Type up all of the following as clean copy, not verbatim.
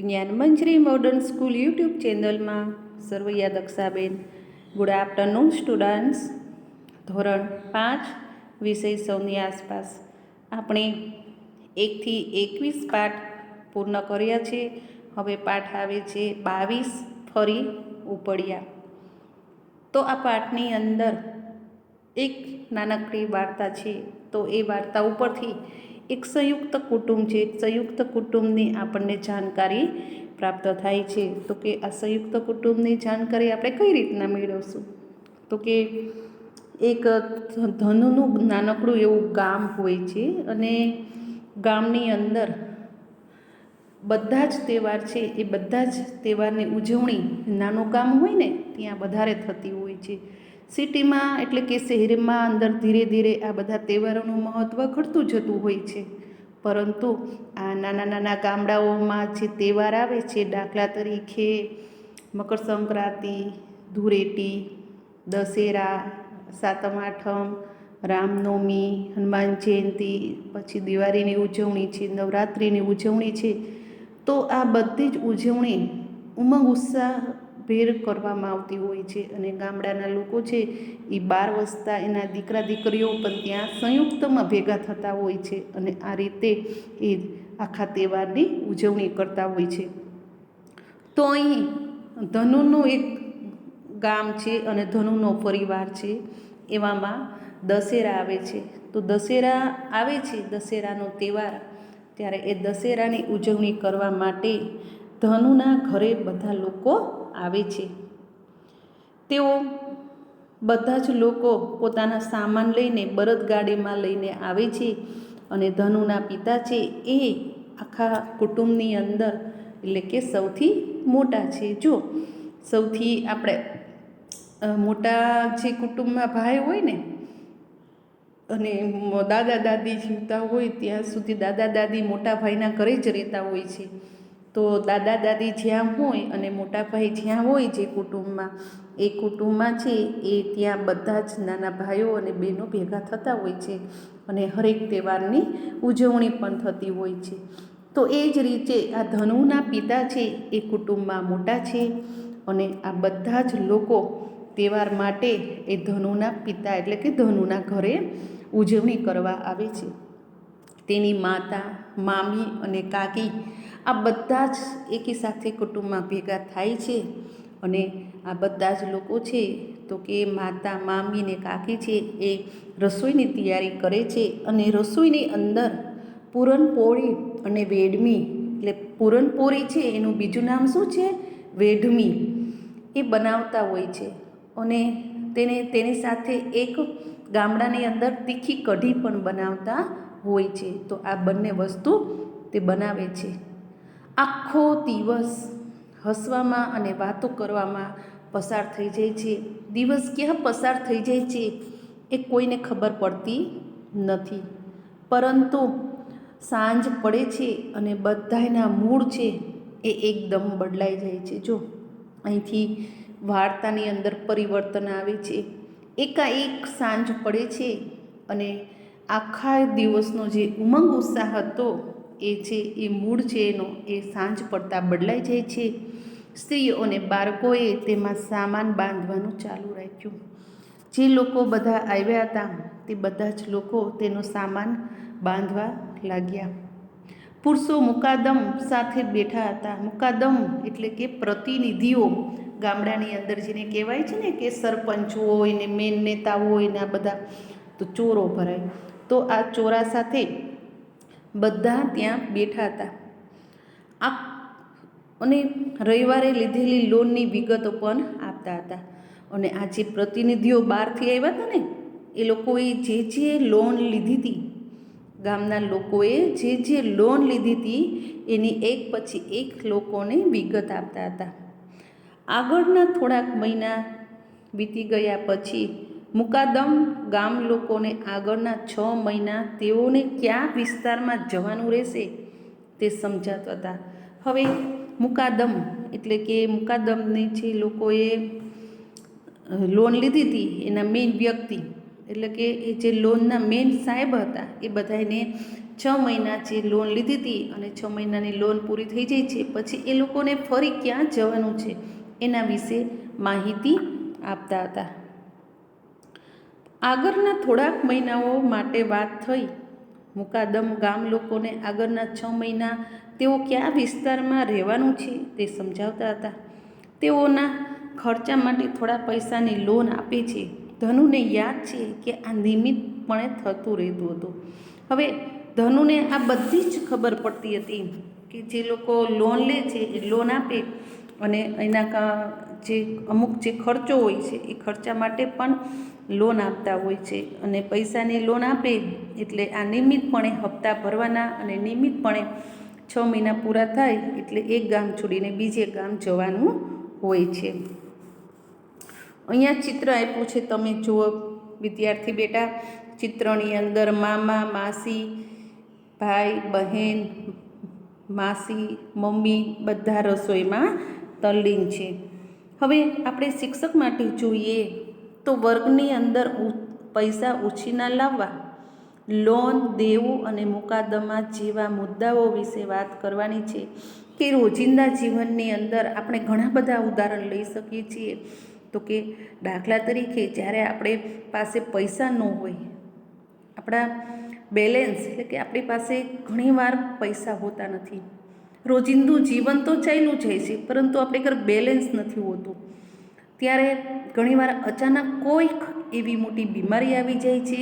Gyanmanjari modern school YouTube ચેનલમાં Sarvaiya Dakshaben. Good afternoon students. ધોરણ 5 વિષય સૌની આસપાસ. આપણે 1 થી 21 પાઠ પૂર્ણ કર્યા છે. હવે પાઠ આવે છે 22 ફરી ઉપડ્યા. તો આ પાઠની અંદર એક નાનકડી વાર્તા છે. તો એ વાર્તા ઉપરથી એક સંયુક્ત કુટુંબ છે. સંયુક્ત કુટુંબની આપણને જાણકારી પ્રાપ્ત થાય છે. તો કે આ સંયુક્ત કુટુંબની જાણકારી આપણે કઈ રીતના મેળવશું? તો કે એક ધનનું નાનકડું એવું ગામ હોય છે અને ગામની અંદર બધા જ તહેવાર છે એ બધા જ તહેવારની ઉજવણી નાનું ગામ હોય ને ત્યાં વધારે થતી હોય છે. સિટીમાં એટલે કે શહેરમાં અંદર ધીરે ધીરે આ બધા તહેવારોનું મહત્ત્વ ઘટતું જતું હોય છે. પરંતુ આ નાના નાના ગામડાઓમાં જે તહેવાર આવે છે, દાખલા તરીકે મકરસંક્રાંતિ, ધૂળેટી, દશેરા, સાતમ આઠમ, રામનવમી, હનુમાન જયંતિ, પછી દિવાળીની ઉજવણી છે, નવરાત્રિની ઉજવણી છે. તો આ બધી જ ઉજવણી ઉમંગ ઉત્સાહ ભેર કરવામાં આવતી હોય છે અને ગામડાના લોકો છે એ બહાર વસતા એના દીકરા દીકરીઓ પણ ત્યાં સંયુક્તમાં ભેગા થતા હોય છે અને આ રીતે એ આખા તહેવારની ઉજવણી કરતા હોય છે. તો અહીં ધનુનું એક ગામ છે અને ધનુનો પરિવાર છે. એવામાં દશેરા આવે છે. તો દશેરા આવે છે, દશેરાનો તહેવાર, ત્યારે એ દશેરાની ઉજવણી કરવા માટે ધનુના ઘરે બધા લોકો આવે છે. તેઓ બધા જ લોકો પોતાના સામાન લઈને બળદગાડીમાં લઈને આવે છે અને ધનુના પિતા છે એ આખા કુટુંબની અંદર એટલે કે સૌથી મોટા છે. જો સૌથી આપણે મોટા જે કુટુંબમાં ભાઈ હોય ને અને દાદા દાદી જીવતા હોય ત્યાં સુધી દાદા દાદી મોટા ભાઈના ઘરે જ રહેતા હોય છે. તો દાદા દાદી જ્યાં હોય અને મોટા ભાઈ જ્યાં હોય જે કુટુંબમાં, એ કુટુંબમાં છે એ ત્યાં બધા જ નાના ભાઈઓ અને બહેનો ભેગા થતા હોય છે અને હરેક તહેવારની ઉજવણી પણ થતી હોય છે. તો એ જ રીતે આ ધનુના પિતા છે એ કુટુંબમાં મોટા છે અને આ બધા જ લોકો તહેવાર માટે એ ધનુના પિતા એટલે કે ધનુના ઘરે ઉજવણી કરવા આવે છે. તેની માતા, મામી અને કાકી આ બધા જ એકી સાથે કુટુંબમાં ભેગા થાય છે અને આ બધા જ લોકો છે તો કે માતા, મામી ને કાકી છે એ રસોઈની તૈયારી કરે છે અને રસોઈની અંદર પૂરણપોળી અને વેડમી એટલે પૂરણપોળી છે એનું બીજું નામ શું છે? વેડમી. એ બનાવતા હોય છે અને તેની સાથે એક ગામડાની અંદર તીખી કઢી પણ બનાવતા હોય છે. તો આ બંને વસ્તુ તે બનાવે છે. આખો દિવસ હસવામાં અને વાતો કરવામાં પસાર થઈ જાય છે. દિવસ ક્યાં પસાર થઈ જાય છે એ કોઈને ખબર પડતી નથી. પરંતુ સાંજ પડે છે અને બધાના મૂડ છે એ એકદમ બદલાઈ જાય છે. જો અહીંથી વાર્તાની અંદર પરિવર્તન આવે છે. એકાએક સાંજ પડે છે અને આખા દિવસનો જે ઉમંગ ઉત્સાહ હતો એ છે એ મૂડ છે એનો એ સાંજ પડતા બદલાઈ જાય છે. સ્ત્રીઓ અને બાળકોએ તેમાં સામાન બાંધવાનું ચાલુ રાખ્યું. જે લોકો બધા આવ્યા હતા તે બધા જ લોકો તેનો સામાન બાંધવા લાગ્યા. પુરુષો મુકાદમ સાથે બેઠા હતા. મુકાદમ એટલે કે પ્રતિનિધિઓ, ગામડાની અંદર જેને કહેવાય છે ને કે સરપંચ હોય ને મેન નેતા હોય ને આ બધા તો ચોરો ભરાય. તો આ ચોરા સાથે બધા ત્યાં બેઠા હતા. અને રવિવારે લીધેલી લોનની વિગતો પણ આપતા હતા. અને આ જે પ્રતિનિધિઓ બહારથી આવ્યા હતા ને એ લોકોએ જે લોન લીધી હતી, ગામના લોકોએ જે લોન લીધી હતી એની એક પછી એક લોકોને વિગત આપતા હતા. આગળના થોડાક મહિના વીતી ગયા પછી મુકાદમ ગામ લોકોને આગળના 6 મહિના તેઓને કયા વિસ્તારમાં જવાનું રહેશે તે સમજાવતા હતા. હવે મુકાદમ એટલે કે મુકાદમને જે લોકોએ લોન લીધી હતી એના મેઇન વ્યક્તિ એટલે કે એ જે લોનના મેઇન સાહેબ હતા એ બધાને મહિના જે લોન લીધી હતી અને 6 મહિનાની લોન પૂરી થઈ જાય છે પછી એ લોકોને ફરી ક્યાં જવાનું છે એના વિશે માહિતી આપતા હતા. આગળના થોડાક મહિનાઓ માટે વાત થઈ. મુકાદમ ગામ લોકોને આગળના 6 મહિના તેઓ કયા વિસ્તારમાં રહેવાનું છે તે સમજાવતા હતા. તેઓના ખર્ચા માટે થોડા પૈસાની લોન આપે છે. ધનુને યાદ છે કે આ નિયમિતપણે થતું રહેતું હતું. હવે ધનુને આ બધી જ ખબર પડતી હતી કે જે લોકો લોન લે છે એ લોન આપે અને એના જે અમુક જે ખર્ચો હોય છે એ ખર્ચા માટે પણ લોન આપતા હોય છે અને પૈસાની લોન આપે એટલે આ નિયમિતપણે હપ્તા ભરવાના અને નિયમિતપણે 6 મહિના પૂરા થાય એટલે એક ગામ છોડીને બીજે ગામ જવાનું હોય છે. અહીંયા ચિત્ર આપ્યું છે, તમે જુઓ વિદ્યાર્થી બેટા. ચિત્રની અંદર મામા, માસી, ભાઈ, બહેન, માસી, મમ્મી બધા રસોઈમાં તલ્લીન છે. હવે આપણે શિક્ષક માટે જોઈએ તો વર્ગની અંદર પૈસા ઉછીના લાવવા, લોન, દેવું અને મુકાદમા જેવા મુદ્દાઓ વિશે વાત કરવાની છે કે રોજિંદા જીવનની અંદર આપણે ઘણા બધા ઉદાહરણ લઈ શકીએ છીએ. તો કે દાખલા તરીકે જ્યારે આપણે પાસે પૈસા ન હોય, આપણા બેલેન્સ એટલે કે આપણી પાસે ઘણીવાર પૈસા હોતા નથી. રોજિંદું જીવન તો ચાલ્યું જાય છે પરંતુ આપણી ઘર બેલેન્સ નથી હોતું. ત્યારે ઘણીવાર અચાનક કોઈક એવી મોટી બીમારી આવી જાય છે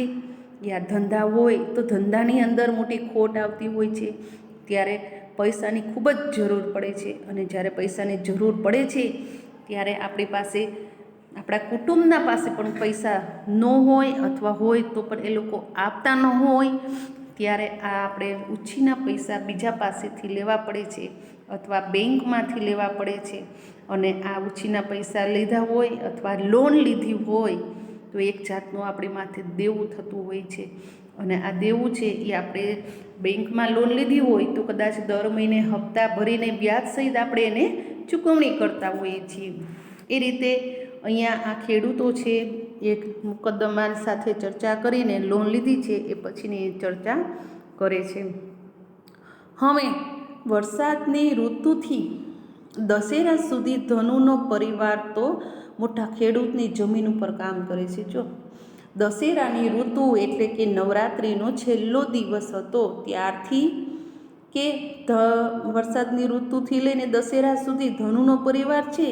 યા ધંધા હોય તો ધંધાની અંદર મોટી ખોટ આવતી હોય છે. ત્યારે પૈસાની ખૂબ જ જરૂર પડે છે અને જ્યારે પૈસાની જરૂર પડે છે ત્યારે આપણી પાસે આપણા કુટુંબના પાસે પણ પૈસા ન હોય અથવા હોય તો પણ એ લોકો આપતા ન હોય ત્યારે આ આપણે ઉછીના પૈસા બીજા પાસેથી લેવા પડે છે અથવા બેંકમાંથી લેવા પડે છે. અને આ ઉછીના પૈસા લીધા હોય અથવા લોન લીધી હોય તો એક જાતનું આપણી માથે દેવું થતું હોય છે. અને આ દેવું છે એ આપણે બેંકમાં લોન લીધી હોય તો કદાચ દર મહિને હપ્તા ભરીને વ્યાજ સહિત આપણે એને ચૂકવણી કરતા હોઈએ છીએ. એ રીતે અહીંયા આ ખેડૂતો છે એક મુકદ્દમા સાથે ચર્ચા કરીને લોન લીધી છે એ પછીની ચર્ચા કરે છે. હવે વરસાદની ઋતુથી દશેરા સુધી ધનુનો પરિવાર તો મોટા ખેડૂતની જમીન ઉપર કામ કરે છે. જો દશેરાની ઋતુ એટલે કે નવરાત્રિનો છેલ્લો દિવસ હતો ત્યારથી કે વરસાદની ઋતુથી લઈને દશેરા સુધી ધનુનો પરિવાર છે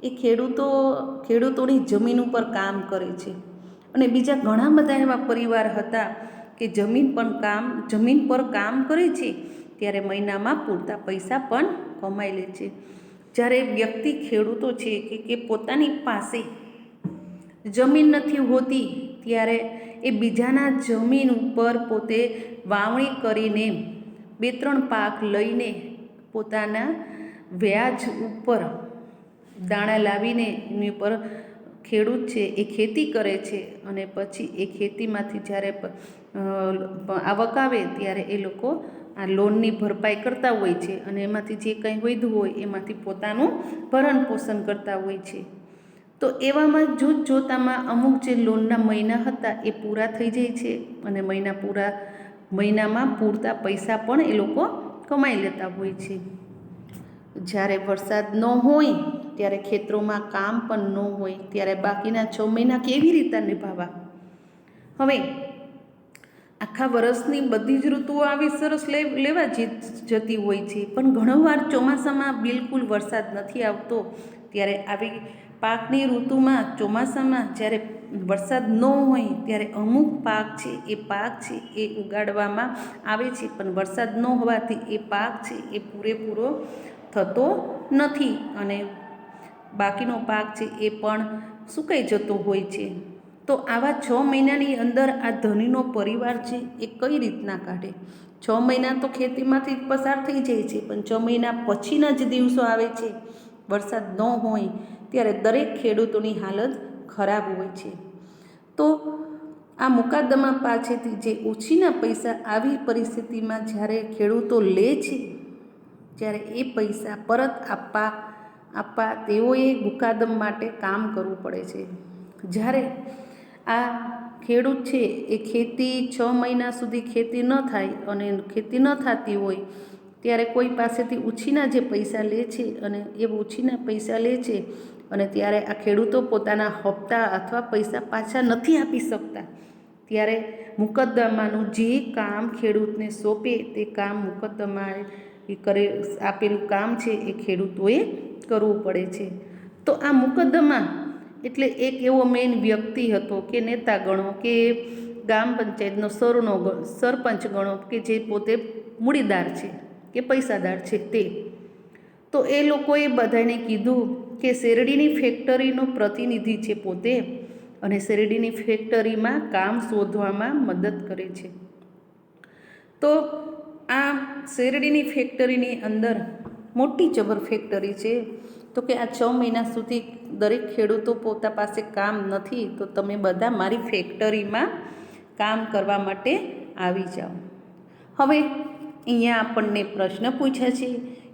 એ ખેડૂતોની જમીન ઉપર કામ કરે છે. અને બીજા ઘણા બધા એવા પરિવાર હતા કે જમીન પર કામ કરે છે ત્યારે મહિનામાં પૂરતા પૈસા પણ કમાઈ લે છે. જ્યારે વ્યક્તિ ખેડૂતો છે કે પોતાની પાસે જમીન નથી હોતી ત્યારે એ બીજાના જમીન ઉપર પોતે વાવણી કરીને 2-3 પાક લઈને પોતાના વ્યાજ ઉપર દાણા લાવીને એની ઉપર ખેડૂત છે એ ખેતી કરે છે અને પછી એ ખેતીમાંથી જ્યારે આવક આવે ત્યારે એ લોકો આ લોનની ભરપાઈ કરતા હોય છે અને એમાંથી જે કંઈ વધ્યું હોય એમાંથી પોતાનું ભરણ પોષણ કરતા હોય છે. તો એવામાં જોતામાં અમુક જે લોનના મહિના હતા એ પૂરા થઈ જાય છે અને મહિનામાં પૂરતા પૈસા પણ એ લોકો કમાઈ લેતા હોય છે. જ્યારે વરસાદ ન હોય ત્યારે ખેતરોમાં કામ પણ ન હોય ત્યારે બાકીના 6 મહિના કેવી રીતે નિભાવવા? હવે આખા વર્ષની બધી જ ઋતુઓ આવી સરસ લેવા જતી હોય છે પણ ઘણીવાર ચોમાસામાં બિલકુલ વરસાદ નથી આવતો ત્યારે આવી પાકની ઋતુમાં ચોમાસામાં જ્યારે વરસાદ ન હોય ત્યારે અમુક પાક છે એ ઉગાડવામાં આવે છે પણ વરસાદ ન હોવાથી એ પાક છે એ પૂરેપૂરો થતો નથી અને બાકીનો પાક છે એ પણ સુકાઈ જતો હોય છે. તો આવા 6 મહિનાની અંદર આ ધનીનો પરિવાર છે એ કઈ રીતના કાઢે? 6 મહિના તો ખેતીમાંથી પસાર થઈ જાય છે પણ 6 મહિના પછીના જ દિવસો આવે છે વરસાદ ન હોય ત્યારે દરેક ખેડૂતોની હાલત ખરાબ હોય છે. તો આ મુકાદમા પાસેથી જે ઉછીના પૈસા આવી પરિસ્થિતિમાં જ્યારે ખેડૂતો લે છે જ્યારે એ પૈસા પરત આપવા તેઓએ મુકાદમ માટે કામ કરવું પડે છે. જ્યારે આ ખેડૂત છે એ ખેતી 6 મહિના સુધી ખેતી ન થાય અને ખેતી ન થતી હોય ત્યારે કોઈ પાસેથી ઉછીના જે પૈસા લે છે અને એ ઉછીના પૈસા લે છે અને ત્યારે આ ખેડૂતો પોતાના હપ્તા અથવા પૈસા પાછા નથી આપી શકતા, ત્યારે મુકદ્દમાનું જે કામ ખેડૂતને સોંપે તે કામ મુકદ્દમા કરે આપેલું કામ છે એ ખેડૂતોએ કરવું પડે છે. તો આ મુકદ્દમા એટલે એક એવો મેઇન વ્યક્તિ હતો કે નેતા ગણો કે ગામ પંચાયતનો સરપંચ ગણો કે જે પોતે મૂડીદાર છે કે પૈસાદાર છે તે. તો એ લોકોએ બધાને કીધું કે શેરડીની ફેક્ટરીનો પ્રતિનિધિ છે પોતે અને શેરડીની ફેક્ટરીમાં કામ શોધવામાં મદદ કરે છે. તો આ શેરડીની ફેક્ટરીની અંદર મોટી જબર ફેક્ટરી છે. તો કે આ 6 મહિના સુધી દરેક ખેડૂતો પોતા પાસે કામ નથી, તો તમે બધા મારી ફેક્ટરીમાં કામ કરવા માટે આવી જાઓ. હવે અહીંયા આપણને પ્રશ્ન પૂછ્યા છે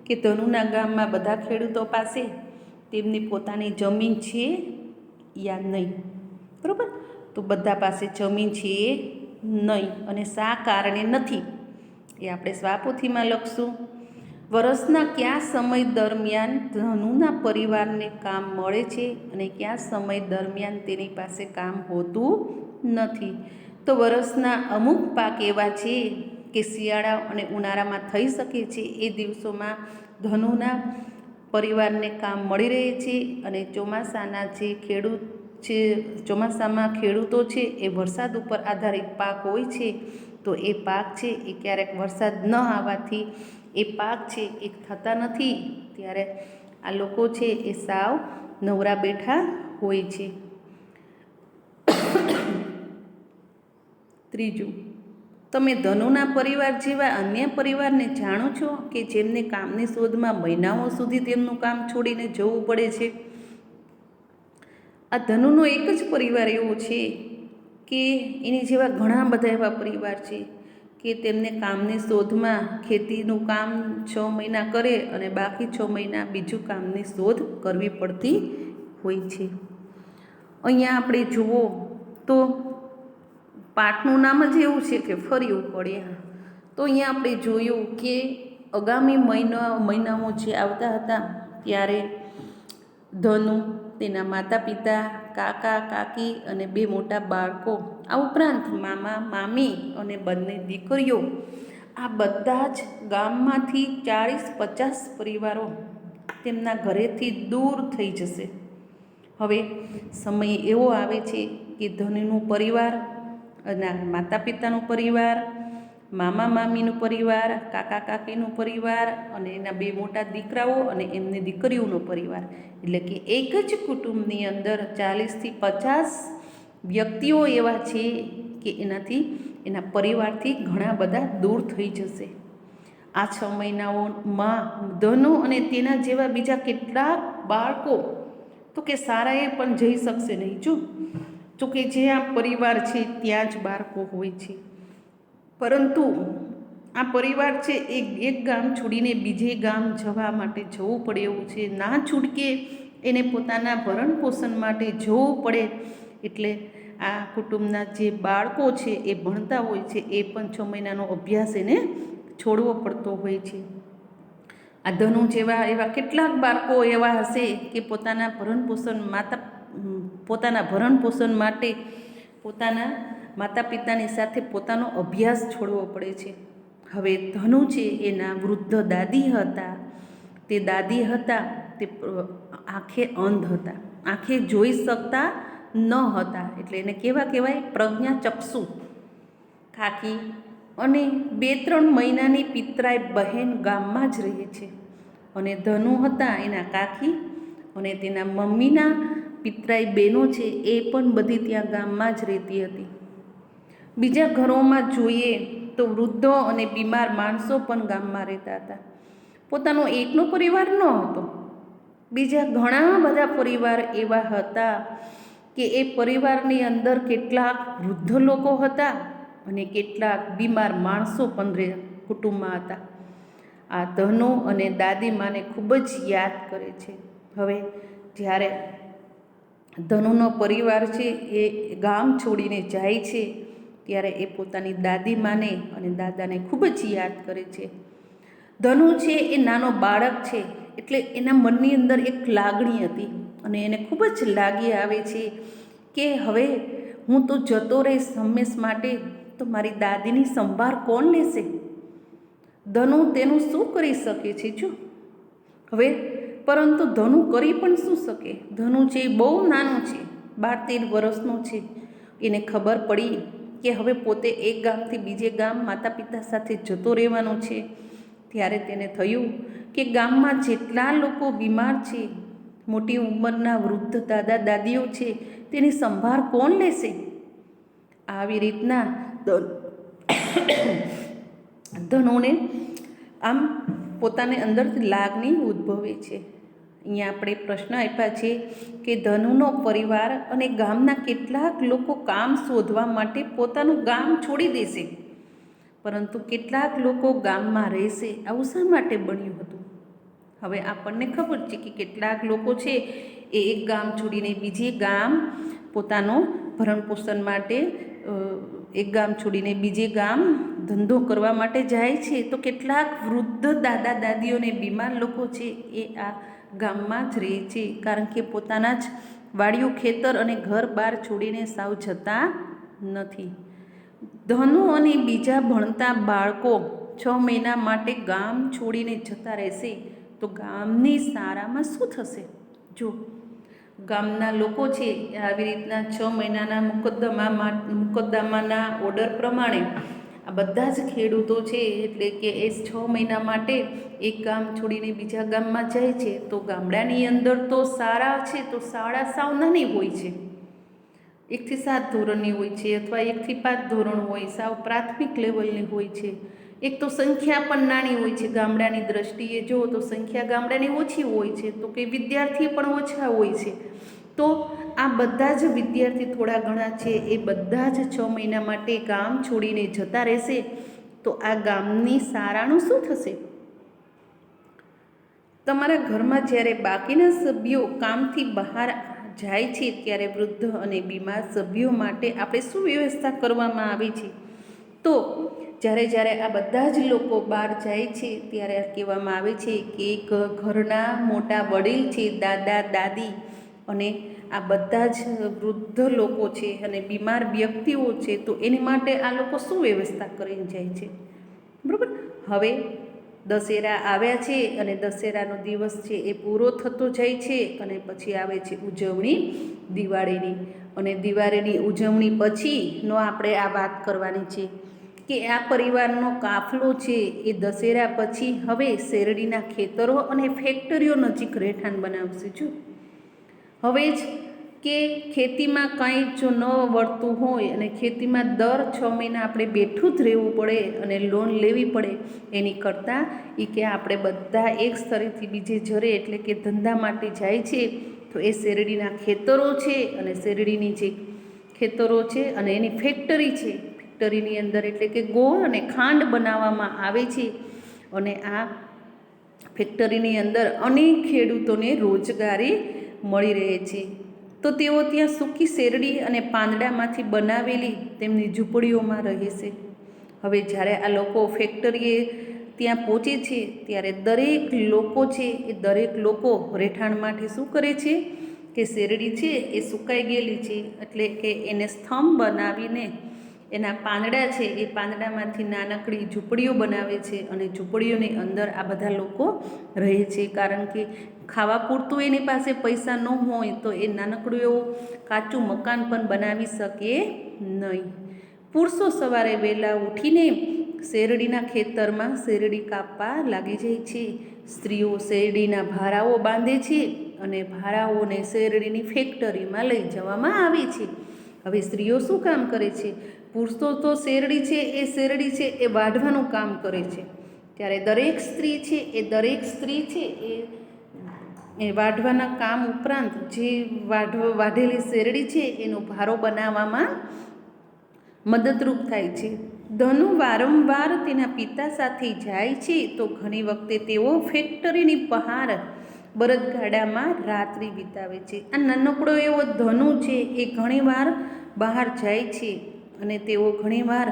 કે ધનુના ગામમાં બધા ખેડૂતો પાસે તેમની પોતાની જમીન છે યા નહીં, બરાબર? તો બધા પાસે જમીન છે નહીં, અને શા કારણે નથી એ આપણે સ્વાપોથીમાં લખશું. વર્ષના કયા સમય દરમિયાન ધનુના પરિવારને કામ મળે છે અને કયા સમય દરમિયાન તેની પાસે કામ હોતું નથી? તો વર્ષના અમુક પાક એવા છે કે શિયાળા અને ઉનાળામાં થઈ શકે છે, એ દિવસોમાં ધનુના પરિવારને કામ મળી રહે છે. અને ચોમાસાના જે ખેડૂત છે, ચોમાસામાં ખેડૂતો છે એ વરસાદ ઉપર આધારિત પાક હોય છે, તો એ પાક છે એ ક્યારેક વરસાદ ન આવવાથી એ પાક છે એ થતા નથી, ત્યારે આ લોકો છે એ સાવ નવરા બેઠા હોય છે. ત્રીજું, તમે ધનુના પરિવાર જેવા અન્ય પરિવારને જાણો છો કે જેમને કામની શોધમાં મહિનાઓ સુધી તેમનું કામ છોડીને જવું પડે છે? આ ધનુનો એક જ પરિવાર એવો છે કે એની જેવા ઘણા બધા એવા પરિવાર છે કે તેમને કામની શોધમાં ખેતીનું કામ 6 મહિના કરે અને બાકી 6 મહિના બીજું કામની શોધ કરવી પડતી હોય છે. અહીંયા આપણે જુઓ તો પાઠનું નામ જ એવું છે કે ફર્યું પડ્યા. તો અહીંયા આપણે જોયું કે આગામી મહિનાઓ જે આવતા હતા ત્યારે ધનુ, તેના માતા પિતા, કાકા કાકી અને 2 મોટા બાળકો, આ ઉપરાંત મામા મામી અને બંને દીકરીઓ, આ બધા જ ગામમાંથી 40-50 પરિવારો તેમના ઘરેથી દૂર થઈ જશે. હવે સમય એવો આવે છે કે ધનુનું પરિવાર અને માતા પિતાનું પરિવાર, મામા મામીનું પરિવાર, કાકા કાકીનું પરિવાર અને એના 2 મોટા દીકરાઓ અને એમની દીકરીઓનો પરિવાર, એટલે કે એક જ કુટુંબની અંદર 40-50 વ્યક્તિઓ એવા છે કે એના પરિવારથી ઘણા બધા દૂર થઈ જશે. આ 6 મહિનાઓમાં ધનુ અને તેના જેવા બીજા કેટલાક બાળકો તો કે શાળાએ પણ જઈ શકશે નહીં. જો કે જ્યાં પરિવાર છે ત્યાં જ બાળકો હોય છે, પરંતુ આ પરિવાર છે એક ગામ છોડીને બીજે ગામ જવા માટે જવું પડે એવું છે. ના છૂટકે એને પોતાના ભરણ પોષણ માટે જવું પડે, એટલે આ કુટુંબના જે બાળકો છે એ ભણતા હોય છે, એ પણ 6 મહિનાનો અભ્યાસ એને છોડવો પડતો હોય છે. આ ધનુ જેવા એવા કેટલાક બાળકો એવા હશે કે પોતાના ભરણ પોષણ માટે પોતાના માતા પિતાની સાથે પોતાનો અભ્યાસ છોડવો પડે છે. હવે ધનુ છે એના વૃદ્ધ દાદી હતા, તે દાદી હતા તે આંખે અંધ હતા, આંખે જોઈ શકતા ન હતા, એટલે એને કેવા કહેવાય? પ્રજ્ઞાચક્ષુ. કાકી અને 2-3 મહિનાની પિતરાઈ બહેન ગામમાં જ રહે છે, અને ધનુ હતા એના કાકી અને તેના મમ્મીના પિતરાઈ બહેનો છે એ પણ બધી ત્યાં ગામમાં જ રહેતી હતી. બીજા ઘરોમાં જોઈએ તો વૃદ્ધો અને બીમાર માણસો પણ ગામમાં રહેતા હતા. પોતાનો એકનો પરિવાર ન હતો, બીજા ઘણા બધા પરિવાર એવા હતા કે એ પરિવારની અંદર કેટલાક વૃદ્ધ લોકો હતા અને કેટલાક બીમાર માણસો પણ કુટુંબમાં હતા. આ ધનુ અને દાદી માને ખૂબ જ યાદ કરે છે. હવે જ્યારે ધનુનો પરિવાર છે એ ગામ છોડીને જાય છે ત્યારે એ પોતાની દાદીમાને અને દાદાને ખૂબ જ યાદ કરે છે. ધનુ છે એ નાનો બાળક છે એટલે એના મનની અંદર એક લાગણી હતી અને એને ખૂબ જ લાગી આવે છે કે હવે હું તો જતો રહીશ હંમેશ માટે, તો મારી દાદીની સંભાળ કોણ લેશે? ધનુ તેનું શું કરી શકે છે જો હવે, પરંતુ ધનુ કરી પણ શું શકે? ધનુ છે એ બહુ નાનું છે, 12-13 વર્ષનો છે. એને ખબર પડી કે હવે પોતે એક ગામથી બીજે ગામ માતા પિતા સાથે જતો રહેવાનો છે. ત્યારે તેને થયું કે ગામમાં જેટલા લોકો બીમાર છે, મોટી ઉંમરના વૃદ્ધ દાદા દાદીઓ છે, તેની સંભાળ કોણ લેશે? આવી રીતના ધનુને આમ પોતાને અંદરથી લાગણી ઉદ્ભવે છે. અહીંયા આપણે પ્રશ્ન આપ્યા છે કે ધનુનો પરિવાર અને ગામના કેટલાક લોકો કામ શોધવા માટે પોતાનું ગામ છોડી દેશે, પરંતુ કેટલાક લોકો ગામમાં રહેશે. આવું શા માટે બન્યું હતું? હવે આપણને ખબર છે કે કેટલાક લોકો છે એ એક ગામ છોડીને બીજે ગામ પોતાનો ભરણ પોષણ માટે એક ગામ છોડીને બીજે ગામ ધંધો કરવા માટે જાય છે. તો કેટલાક વૃદ્ધ દાદા દાદીઓને બીમાર લોકો છે એ આ ગામમાં જ રહે છે, કારણ કે પોતાના જ વાડીઓ ખેતર અને ઘર બાર છોડીને સાવ જતા નથી. ધનુ અને બીજા ભણતા બાળકો 6 મહિના માટે ગામ છોડીને જતા રહેશે, તો ગામની શાળામાં શું થશે? જો ગામના લોકો છે આવી રીતના 6 મહિનાના મુકદ્દમાના ઓર્ડર પ્રમાણે આ બધા જ ખેડૂતો છે એટલે કે એ 6 મહિના માટે એક ગામ છોડીને બીજા ગામમાં જાય છે. તો ગામડાની અંદર તો શાળા છે, તો શાળા સાવ નાની હોય છે, 1 થી 7 ધોરણની હોય છે અથવા 1 થી 5 ધોરણ હોય, સાવ પ્રાથમિક લેવલની હોય છે. એક તો સંખ્યા પણ નાની હોય છે. ગામડાની દ્રષ્ટિએ જુઓ તો સંખ્યા ગામડાની ઓછી હોય છે, તો કે વિદ્યાર્થી પણ ઓછા હોય છે. તો આ બધા જ વિદ્યાર્થી થોડા ઘણા છે એ બધા જ 6 મહિના માટે ગામ છોડીને જતા રહેશે, તો આ ગામની શાળાનું શું થશે? તમારા ઘરમાં જ્યારે બાકીના સભ્યો કામથી બહાર જાય છે ત્યારે વૃદ્ધ અને બીમાર સભ્યો માટે આપણે શું વ્યવસ્થા કરવામાં આવે છે? તો જ્યારે આ બધા જ લોકો બહાર જાય છે ત્યારે કહેવામાં આવે છે કે એક ઘરના મોટા વડીલ છે, દાદા દાદી અને આ બધા જ વૃદ્ધ લોકો છે અને બીમાર વ્યક્તિઓ છે, તો એની માટે આ લોકો શું વ્યવસ્થા કરીને જાય છે? બરાબર. હવે દશેરા આવ્યા છે અને દશેરાનો દિવસ છે એ પૂરો થતો જાય છે અને પછી આવે છે ઉજવણી દિવાળીની. અને દિવાળીની ઉજવણી પછીનો આપણે આ વાત કરવાની છે કે આ પરિવારનો કાફલો છે એ દશેરા પછી હવે શેરડીના ખેતરો અને ફેક્ટરીઓ નજીક રહેઠાણ બનાવશે. જો હવે જ કે ખેતીમાં કાંઈ જો ન વળતું હોય અને ખેતીમાં દર 6 મહિના આપણે બેઠું જ રહેવું પડે અને લોન લેવી પડે, એની કરતાં કે આપણે બધા એક સ્થળેથી બીજે જરે એટલે કે ધંધા માટે જાય છે, તો એ શેરડીના ખેતરો છે અને શેરડીની જે ખેતરો છે અને એની ફેક્ટરી છે, ફેક્ટરીની અંદર એટલે કે ગોળ અને ખાંડ બનાવવામાં આવે છે. અને આ ફેક્ટરીની અંદર અનેક ખેડૂતોને રોજગારી મળી રહે છે. તો તેઓ ત્યાં સૂકી શેરડી અને પાંદડામાંથી બનાવેલી તેમની ઝૂંપડીઓમાં રહે છે. હવે જ્યારે આ લોકો ફેક્ટરીએ ત્યાં પહોંચે છે ત્યારે દરેક લોકો છે એ દરેક લોકો રહેઠાણ માટે શું કરે છે કે શેરડી છે એ સુકાઈ ગયેલી છે એટલે કે એને સ્તંભ બનાવીને એના પાંદડા છે એ પાંદડામાંથી નાનકડી ઝૂંપડીઓ બનાવે છે અને ઝૂંપડીઓની અંદર આ બધા લોકો રહે છે. કારણ કે ખાવા પૂરતું એની પાસે પૈસા ન હોય તો એ નાનકડું એવું કાચું મકાન પણ બનાવી શકે નહીં. પુરુષો સવારે વહેલા ઉઠીને શેરડીના ખેતરમાં શેરડી કાપવા લાગી જાય છે. સ્ત્રીઓ શેરડીના ભારાઓ બાંધે છે અને ભારાઓને શેરડીની ફેક્ટરીમાં લઈ જવામાં આવે છે. હવે સ્ત્રીઓ શું કામ કરે છે? પુરુષો તો શેરડી છે એ વાઢવાનું કામ કરે છે. ત્યારે દરેક સ્ત્રી છે એ વાઢવાના કામ ઉપરાંત જે વાઢેલી શેરડી છે એનો ભારો બનાવવામાં મદદરૂપ થાય છે. ધનુ વારંવાર તેના પિતા સાથે જાય છે, તો ઘણી વખતે તેઓ ફેક્ટરીની બહાર બળદગાડામાં રાત્રિ વિતાવે છે. આ નાનકડો એવો ધનુ છે એ ઘણીવાર બહાર જાય છે અને તેઓ ઘણીવાર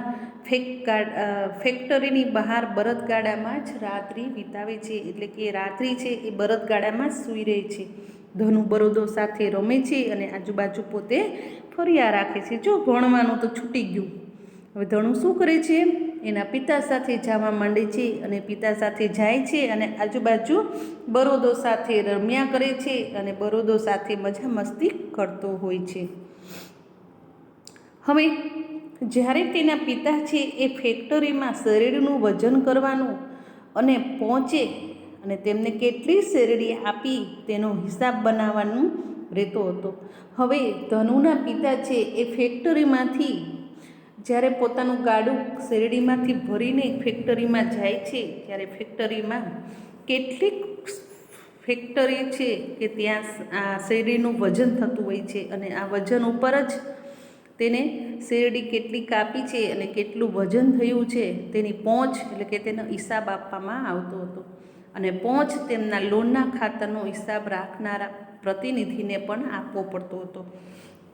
ફેક્ટરીની બહાર બળદગાડામાં જ રાત્રિ વિતાવે છે. એટલે કે રાત્રિ છે એ બળદગાડામાં જ સૂઈ રહે છે. ધનુ બળદો સાથે રમે છે અને આજુબાજુ પોતે ફર્યા રાખે છે. જો ભણવાનું તો છૂટી ગયું. હવે ધનુ શું કરે છે? એના પિતા સાથે જવા માંડે છે અને પિતા સાથે જાય છે અને આજુબાજુ બળદો સાથે રમ્યા કરે છે અને બળદો સાથે મજા મસ્તી કરતો હોય છે. હવે જ્યારે તેના પિતા છે એ ફેક્ટરીમાં શેરડીનું વજન કરવાનું અને પહોંચે અને તેમને કેટલી શેરડી આપી તેનો હિસાબ બનાવવાનું રહેતો હતો. હવે ધનુના પિતા છે એ ફેક્ટરીમાંથી જ્યારે પોતાનું ગાડું શેરડીમાંથી ભરીને ફેક્ટરીમાં જાય છે ત્યારે ફેક્ટરીમાં કેટલીક ફેક્ટરી છે કે ત્યાં આ શેરડીનું વજન થતું હોય છે અને આ વજન ઉપર જ તેને શેરડી કેટલી કાપી છે અને કેટલું વજન થયું છે તેની પહોંચ એટલે કે તેનો હિસાબ આપવામાં આવતો હતો. અને પહોંચ તેમના લોનના ખાતાનો હિસાબ રાખનારા પ્રતિનિધિને પણ આપવો પડતો હતો.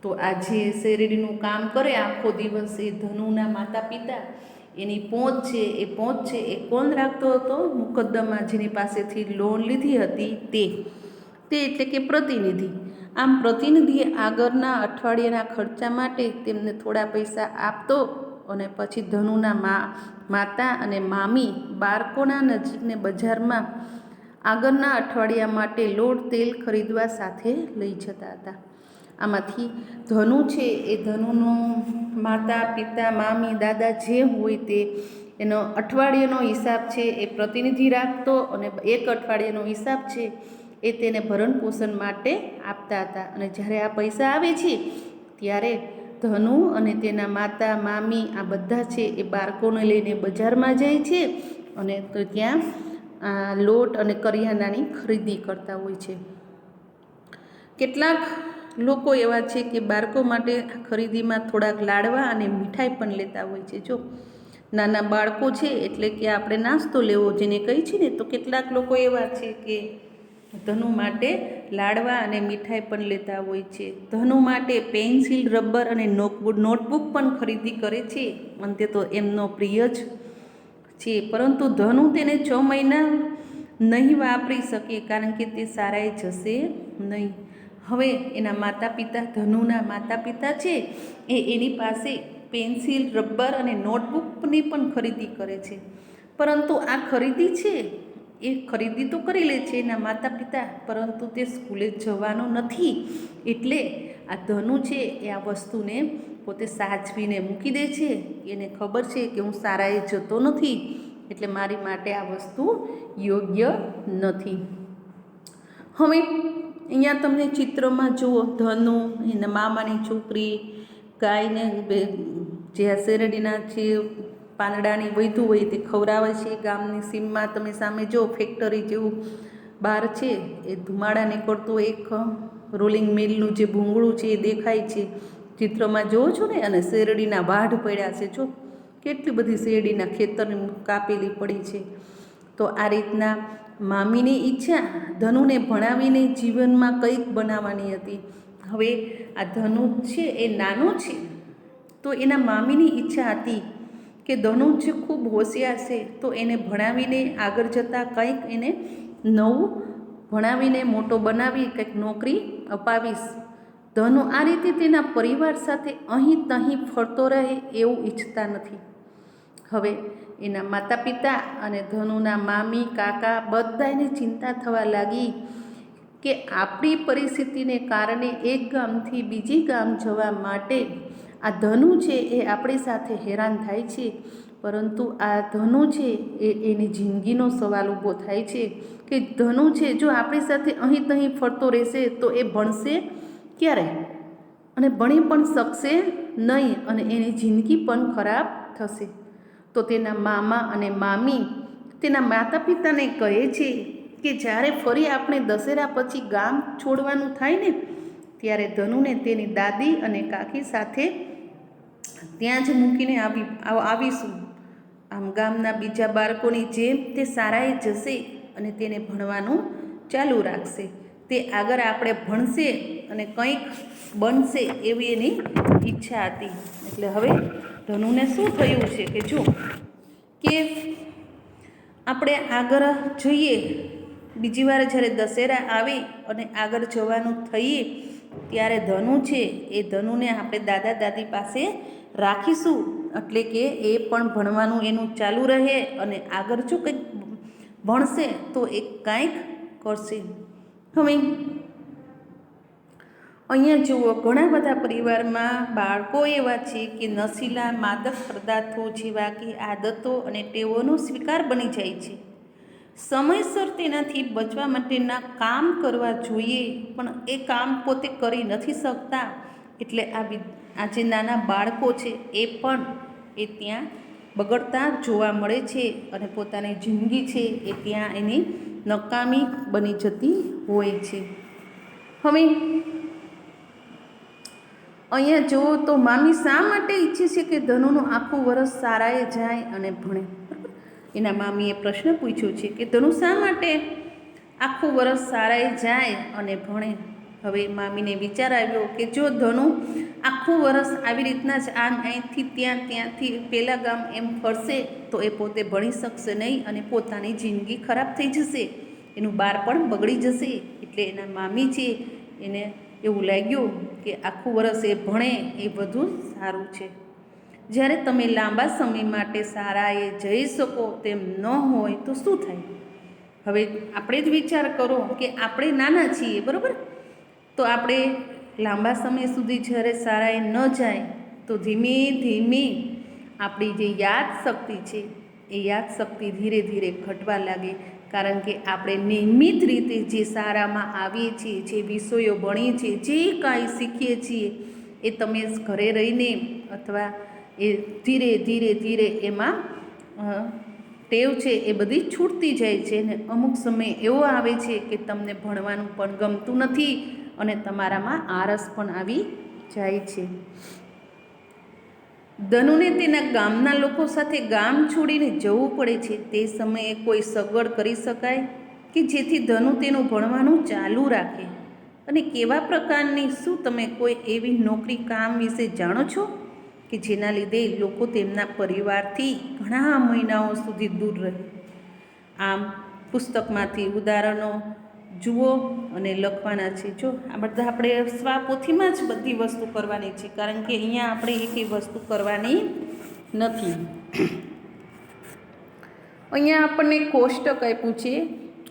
તો આ જે શેરડીનું કામ કરે આખો દિવસ એ ધનુના માતા પિતા એની પહોંચ છે એ કોણ રાખતો હતો? મુકદ્દમા જેની પાસેથી લોન લીધી હતી તે એટલે કે પ્રતિનિધિ. આમ પ્રતિનિધિએ આગળના અઠવાડિયાના ખર્ચા માટે તેમને થોડા પૈસા આપતો અને પછી ધનુના માતા અને મામી બાળકોના નજીકને બજારમાં આગળના અઠવાડિયા માટે લોટ તેલ ખરીદવા સાથે લઈ જતા હતા. આમાંથી ધનુ છે એ ધનુનો માતા પિતા મામી દાદા જે હોય તે એનો અઠવાડિયાનો હિસાબ છે એ પ્રતિનિધિ રાખતો અને એક અઠવાડિયાનો હિસાબ છે એ તેને ભરણ પોષણ માટે આપતા હતા. અને જ્યારે આ પૈસા આવે છે ત્યારે ધનુ અને તેના માતા મામી આ બધા છે એ બાળકોને લઈને બજારમાં જાય છે અને તો ત્યાં લોટ અને કરિયાણાની ખરીદી કરતા હોય છે. કેટલાક લોકો એવા છે કે બાળકો માટે ખરીદીમાં થોડાક લાડવા અને મીઠાઈ પણ લેતા હોય છે. જો નાના બાળકો છે એટલે કે આપણે નાસ્તો લેવો જેને કહી છે ને, તો કેટલાક લોકો એવા છે કે ધનુ માટે લાડવા અને મીઠાઈ પણ લેતા હોય છે. ધનુ માટે પેન્સિલ રબર અને નોટબુક પણ ખરીદી કરે છે અને તે તો એમનો પ્રિય જ છે. પરંતુ ધનુ તેને 6 મહિના નહીં વાપરી શકે કારણ કે તે શાળાએ જશે નહીં. હવે એના માતા પિતા ધનુના માતા પિતા છે એ એની પાસે પેન્સિલ રબર અને નોટબુકની પણ ખરીદી કરે છે. પરંતુ આ ખરીદી છે એ ખરીદી તો કરી લે છે એના માતા પિતા, પરંતુ તે સ્કૂલે જવાનો નથી. એટલે આ ધનુ છે એ આ વસ્તુને પોતે સાચવીને મૂકી દે છે. એને ખબર છે કે હું શાળાએ જતો નથી એટલે મારી માટે આ વસ્તુ યોગ્ય નથી. હવે અહીંયા તમને ચિત્રમાં જુઓ ધનુ એના મામાની છોકરી ગાયને જે આ શેરડીના જે પાંદડાની વધ્યું હોય તે ખવડાવે છે. ગામની સીમમાં તમે સામે જો ફેક્ટરી જેવું બહાર છે એ ધુમાડા નીકળતું એક રોલિંગ મિલનું જે ભૂંગળું છે એ દેખાય છે ચિત્રમાં જોવો છો ને. અને શેરડીના વાઢ પડ્યા છે. જો કેટલી બધી શેરડીના ખેતર કાપેલી પડી છે. તો આ રીતના મામીની ઈચ્છા ધનુને ભણાવીને જીવનમાં કંઈક બનાવવાની હતી. હવે આ ધનુ છે એ નાનો છે તો એના મામીની ઈચ્છા હતી કે ધનુ જે ખૂબ હોશિયાર છે તો એને ભણાવીને આગળ જતાં કંઈક એને નવું ભણાવીને મોટો બનાવી કંઈક નોકરી અપાવીશ. ધનુ આ રીતે તેના પરિવાર સાથે અહીં તહીં ફરતો રહે એવું ઈચ્છતા નથી. હવે એના માતા પિતા અને ધનુના મામી કાકા બધાને ચિંતા થવા લાગી કે આપણી પરિસ્થિતિને કારણે એક ગામથી બીજી ગામ જવા માટે આ ધનુ છે એ આપણી સાથે હેરાન થાય છે. પરંતુ આ ધનુ છે એની જિંદગીનો સવાલ ઊભો થાય છે કે ધનુ છે જો આપણી સાથે અહીં તહીં ફરતો રહેશે તો એ ભણશે ક્યારે અને ભણી પણ શકશે નહીં અને એની જિંદગી પણ ખરાબ થશે. તો તેના મામા અને મામી તેના માતા પિતાને કહે છે કે જ્યારે ફરી આપણે દશેરા પછી ગામ છોડવાનું થાય ને ત્યારે ધનુને તેની દાદી અને કાકી સાથે ત્યાં જ મૂકીને આવીશું. આમ ગામના બીજા બાળકોની જેમ તે શાળાએ જશે અને તેને ભણવાનું ચાલુ રાખશે. તે આગળ આપણે ભણશે અને કંઈક બનશે એવી એની ઈચ્છા હતી. એટલે હવે ધનુને શું થયું છે કે જો કે આપણે આગળ જઈએ, બીજી વાર જ્યારે દશેરા આવે અને આગળ જવાનું થઈએ ત્યારે ધનુ છે એ ધનુને આપણે દાદા દાદી પાસે રાખીશું, એટલે કે એ પણ ભણવાનું એનું ચાલુ રહે અને આગળ જો કંઈક ભણશે તો એ કાંઈક કરશે. હવે અહીંયા જુઓ, ઘણા બધા પરિવારમાં બાળકો એવા છે કે નશીલા માદક પદાર્થો જેવા કે આદતો અને ટેવોનો સ્વીકાર બની જાય છે. સમયસર તેનાથી બચવા માટેના કામ કરવા જોઈએ, પણ એ કામ પોતે કરી નથી શકતા. એટલે આ જે નાના બાળકો છે એ પણ એ ત્યાં બગડતા જોવા મળે છે અને પોતાની જિંદગી છે એ ત્યાં એની નકામી બની જતી હોય છે. હવે અહીંયા જુઓ તો મામી શા માટે ઈચ્છે છે કે ધનુનું આખું વર્ષ શાળાએ જાય અને ભણે? એના મામીએ પ્રશ્ન પૂછ્યો છે કે ધનુ શા માટે આખું વર્ષ શાળાએ જાય અને ભણે? હવે મામીને વિચાર આવ્યો કે જો ધનુ આખું વર્ષ આવી રીતના જ આમ અહીંથી ત્યાં ત્યાંથી પેલા ગામ એમ ફરશે તો એ પોતે ભણી શકશે નહીં અને પોતાની જિંદગી ખરાબ થઈ જશે, એનું બાળપણ બગડી જશે. એટલે એના મામી છે એને એવું લાગ્યું કે આખું વર્ષ એ ભણે એ બધું સારું છે. જ્યારે તમે લાંબા સમય માટે શાળાએ જઈ શકો તેમ ન હોય તો શું થાય? હવે આપણે જ વિચાર કરો કે આપણે નાના છીએ, બરાબર? તો આપણે લાંબા સમય સુધી જ્યારે શાળાએ ન જાય તો ધીમે ધીમે આપણી જે યાદશક્તિ છે એ યાદશક્તિ ધીરે ધીરે ઘટવા લાગે. કારણ કે આપણે નિયમિત રીતે જે શાળામાં આવીએ છીએ, જે વિષયો ભણીએ છીએ, જે કાંઈ શીખીએ છીએ એ તમે ઘરે રહીને અથવા એ ધીરે ધીરે ધીરે એમાં ટેવ છે એ બધી છૂટતી જાય છે ને અમુક સમય એવો આવે છે કે તમને ભણવાનું પણ ગમતું નથી અને તમારામાં આળસ પણ આવી જાય છે. ધનુને તેના ગામના લોકો સાથે ગામ છોડીને જવું પડે છે. તે સમયે કોઈ સગવડ કરી શકાય કે જેથી ધનુ તેનું ભણવાનું ચાલુ રાખે? અને કેવા પ્રકારની, શું તમે કોઈ એવી નોકરી કામ વિશે જાણો છો કે જેના લીધે લોકો તેમના પરિવારથી ઘણા મહિનાઓ સુધી દૂર રહે? આમ પુસ્તકમાંથી ઉદાહરણો જુઓ અને લખવાના છે. જો આ બધા આપણે સ્વાપોથીમાં જ બધી વસ્તુ કરવાની છે, કારણ કે અહીંયા આપણે એકેય વસ્તુ કરવાની નથી. અહીંયા આપણને કોષ્ટક આપ્યું છે.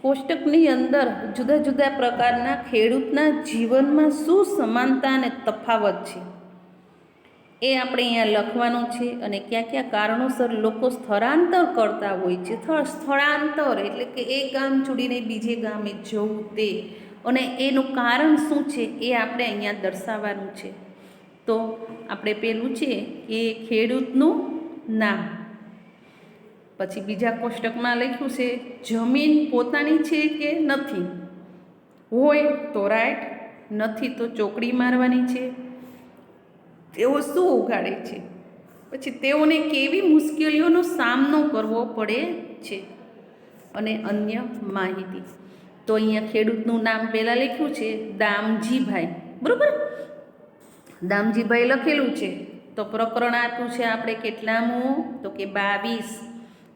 કોષ્ટકની અંદર જુદા જુદા પ્રકારના ખેડૂતના જીવનમાં શું સમાનતા અને તફાવત છે એ આપણે અહીંયા લખવાનું છે. અને કયા કયા કારણોસર લોકો સ્થળાંતર કરતા હોય છે. સ્થળાંતર એટલે કે એક ગામ છોડીને બીજે ગામે જવું તે, અને એનું કારણ શું છે એ આપણે અહીંયા દર્શાવવાનું છે. તો આપણે પેલું છે કે ખેડૂતનું નામ. પછી બીજા કોષ્ટકમાં લખ્યું છે જમીન પોતાની છે કે નથી, હોય તો રાઈટ, નથી તો ચોકડી મારવાની છે. તેઓ શું ઉગાડે છે, પછી તેઓને કેવી મુશ્કેલીઓનો સામનો કરવો પડે છે, અને અન્ય માહિતી. તો અહીંયા ખેડૂતનું નામ પહેલાં લખ્યું છે દામજીભાઈ, બરાબર? દામજીભાઈ લખેલું છે. તો પ્રકરણ આપ્યું છે આપણે કેટલામું? તો કે 22.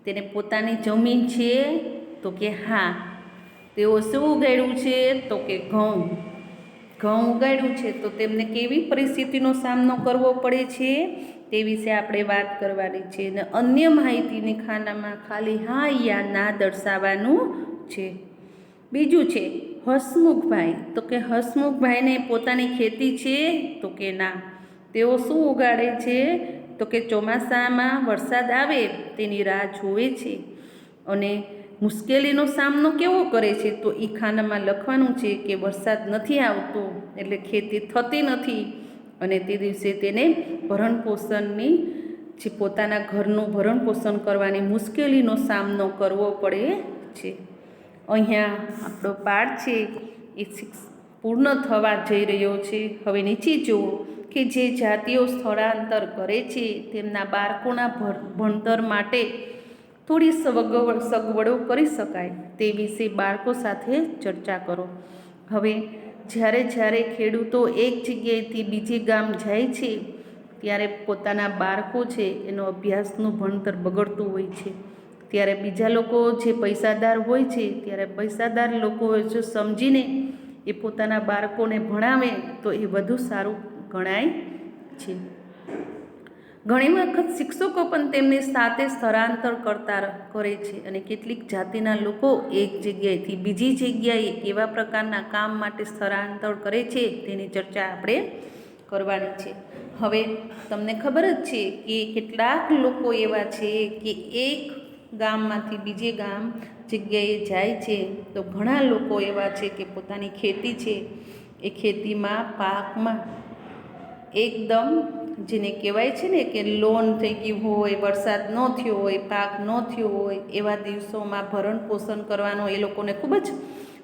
તેને પોતાની જમીન છે? તો કે હા. તેઓ શું ઉગાડ્યું છે? તો કે ઘઉં ઉગાડ્યું છે. તો તેમને કેવી પરિસ્થિતિનો સામનો કરવો પડે છે તે વિશે આપણે વાત કરવાની છે. અને અન્ય માહિતીની ખાનામાં ખાલી હા યા ના દર્શાવવાનું છે. બીજું છે હસમુખભાઈ. તો કે હસમુખભાઈને પોતાની ખેતી છે? તો કે ના. તેઓ શું ઉગાડે છે? તો કે ચોમાસામાં વરસાદ આવે તેની રાહ જુએ છે. અને મુશ્કેલીનો સામનો કેવો કરે છે? તો એ ખાનામાં લખવાનું છે કે વરસાદ નથી આવતો એટલે ખેતી થતી નથી, અને તે દિવસે તેને ભરણપોષણની જે પોતાના ઘરનું ભરણપોષણ કરવાની મુશ્કેલીનો સામનો કરવો પડે છે. અહીંયા આપણો પાઠ છે એ પૂર્ણ થવા જઈ રહ્યો છે. હવે નીચે જુઓ કે જે જાતિઓ સ્થળાંતર કરે છે તેમના બાળકોના ભણતર માટે થોડી સગવડો કરી શકાય તે વિશે બાળકો સાથે ચર્ચા કરો. હવે જ્યારે ખેડૂતો એક જગ્યાએથી બીજે ગામ જાય છે ત્યારે પોતાના બાળકો છે એનો અભ્યાસનું ભણતર બગડતું હોય છે. ત્યારે બીજા લોકો જે પૈસાદાર હોય છે ત્યારે પૈસાદાર લોકો જો સમજીને એ પોતાના બાળકોને ભણાવે તો એ વધુ સારું ગણાય છે. ઘણી વખત શિક્ષકો પણ તેમની સાથે સ્થળાંતર કરે છે અને કેટલીક જાતિના લોકો એક જગ્યાએથી બીજી જગ્યાએ કેવા પ્રકારના કામ માટે સ્થળાંતર કરે છે તેની ચર્ચા આપણે કરવાની છે. હવે તમને ખબર જ છે કે કેટલાક લોકો એવા છે કે એક ગામમાંથી બીજે જગ્યાએ જાય છે, તો ઘણા લોકો એવા છે કે પોતાની ખેતી છે એ ખેતીમાં પાકમાં એકદમ જેને કહેવાય છે ને કે લોન થઈ ગયું હોય, વરસાદ ન થયો હોય, પાક ન થયો હોય, એવા દિવસોમાં ભરણ પોષણ કરવાનો એ લોકોને ખૂબ જ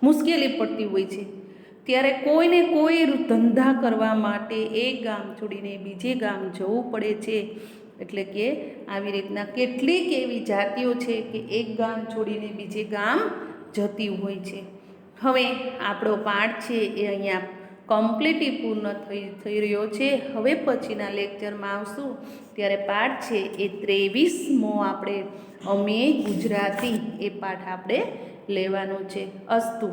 મુશ્કેલી પડતી હોય છે. ત્યારે કોઈને કોઈ ધંધા કરવા માટે એક ગામ છોડીને બીજે ગામ જવું પડે છે. એટલે કે આવી રીતના કેટલીક એવી જાતિઓ છે કે એક ગામ છોડીને બીજે ગામ જતી હોય છે. હવે આપણો પાઠ છે એ અહીંયા કમ્પ્લીટલી પૂર્ણ થઈ રહ્યો છે. હવે પછીના લેક્ચરમાં આવશું ત્યારે પાઠ છે એ 23મો આપણે અમે ગુજરાતી એ પાઠ આપણે લેવાનો છે. અસ્તુ.